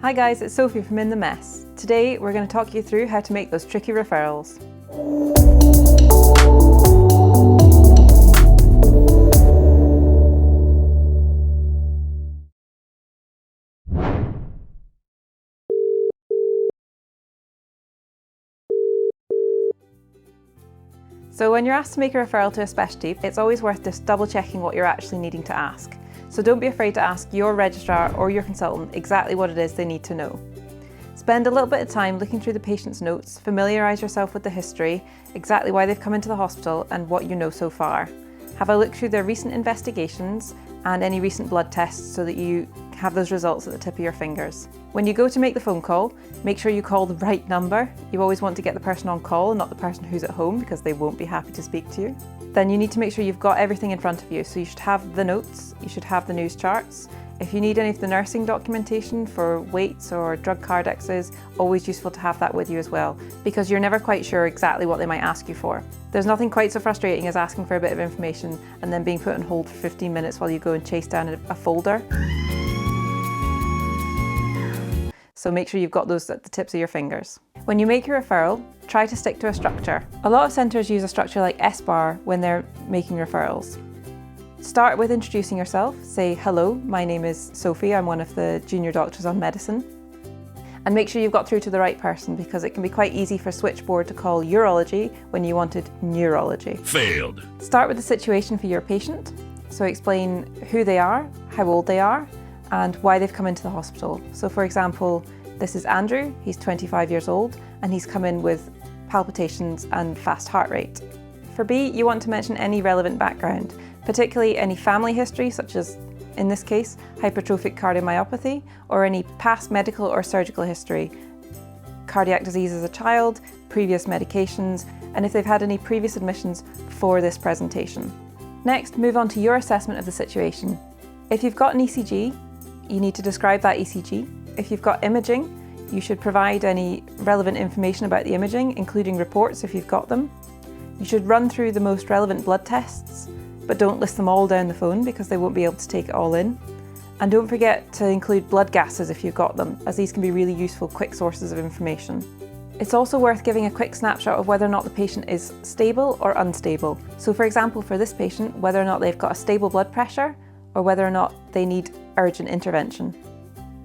Hi guys, it's Sophie from In the Mess. Today we're going to talk you through how to make those tricky referrals. So when you're asked to make a referral to a specialty, it's always worth just double checking what you're actually needing to ask. So don't be afraid to ask your registrar or your consultant exactly what it is they need to know. Spend a little bit of time looking through the patient's notes, familiarise yourself with the history, exactly why they've come into the hospital and what you know so far. Have a look through their recent investigations and any recent blood tests so that you have those results at the tip of your fingers. When you go to make the phone call, make sure you call the right number. You always want to get the person on call and not the person who's at home because they won't be happy to speak to you. Then you need to make sure you've got everything in front of you. So you should have the notes, you should have the news charts. If you need any of the nursing documentation for weights or drug cardexes, always useful to have that with you as well, because you're never quite sure exactly what they might ask you for. There's nothing quite so frustrating as asking for a bit of information and then being put on hold for 15 minutes while you go and chase down a folder. So make sure you've got those at the tips of your fingers. When you make your referral, try to stick to a structure. A lot of centres use a structure like SBAR when they're making referrals. Start with introducing yourself. Say, hello, my name is Sophie, I'm one of the junior doctors on medicine. And make sure you've got through to the right person because it can be quite easy for switchboard to call urology when you wanted neurology. Failed. Start with the situation for your patient. So explain who they are, how old they are, and why they've come into the hospital. So for example, this is Andrew, he's 25 years old, and he's come in with palpitations and fast heart rate. For B, you want to mention any relevant background, particularly any family history, such as, in this case, hypertrophic cardiomyopathy, or any past medical or surgical history, cardiac disease as a child, previous medications, and if they've had any previous admissions for this presentation. Next, move on to your assessment of the situation. If you've got an ECG, you need to describe that ECG. If you've got imaging, you should provide any relevant information about the imaging, including reports if you've got them. You should run through the most relevant blood tests, but don't list them all down the phone because they won't be able to take it all in. And don't forget to include blood gases if you've got them, as these can be really useful, quick sources of information. It's also worth giving a quick snapshot of whether or not the patient is stable or unstable. So for example, for this patient, whether or not they've got a stable blood pressure or whether or not they need urgent intervention.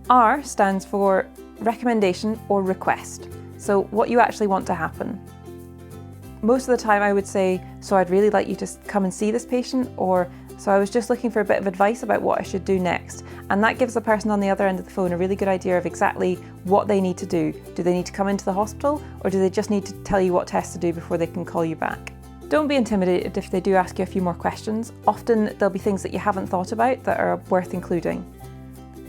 R stands for recommendation or request. So what you actually want to happen. Most of the time I would say, so I'd really like you to come and see this patient, or so I was just looking for a bit of advice about what I should do next. And that gives the person on the other end of the phone a really good idea of exactly what they need to do. Do they need to come into the hospital, or do they just need to tell you what tests to do before they can call you back? Don't be intimidated if they do ask you a few more questions. Often there'll be things that you haven't thought about that are worth including.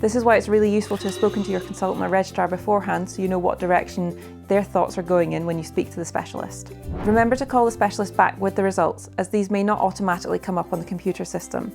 This is why it's really useful to have spoken to your consultant or registrar beforehand so you know what direction their thoughts are going in when you speak to the specialist. Remember to call the specialist back with the results, as these may not automatically come up on the computer system.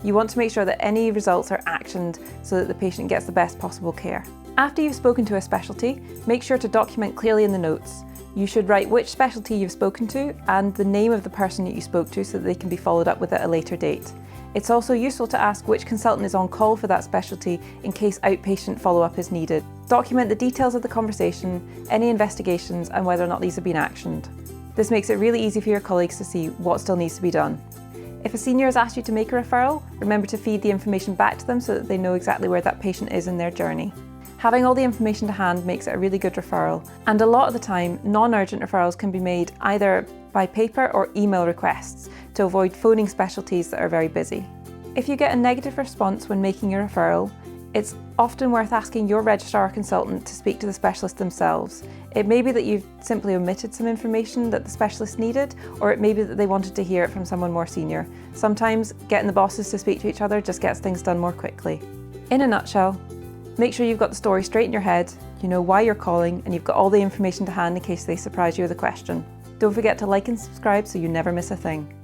You want to make sure that any results are actioned so that the patient gets the best possible care. After you've spoken to a specialty, make sure to document clearly in the notes. You should write which specialty you've spoken to and the name of the person that you spoke to so that they can be followed up with at a later date. It's also useful to ask which consultant is on call for that specialty in case outpatient follow-up is needed. Document the details of the conversation, any investigations, and whether or not these have been actioned. This makes it really easy for your colleagues to see what still needs to be done. If a senior has asked you to make a referral, remember to feed the information back to them so that they know exactly where that patient is in their journey. Having all the information to hand makes it a really good referral, and a lot of the time, non-urgent referrals can be made either by paper or email requests to avoid phoning specialties that are very busy. If you get a negative response when making your referral, it's often worth asking your registrar or consultant to speak to the specialist themselves. It may be that you've simply omitted some information that the specialist needed, or it may be that they wanted to hear it from someone more senior. Sometimes getting the bosses to speak to each other just gets things done more quickly. In a nutshell, make sure you've got the story straight in your head, you know why you're calling, and you've got all the information to hand in case they surprise you with a question. Don't forget to like and subscribe so you never miss a thing.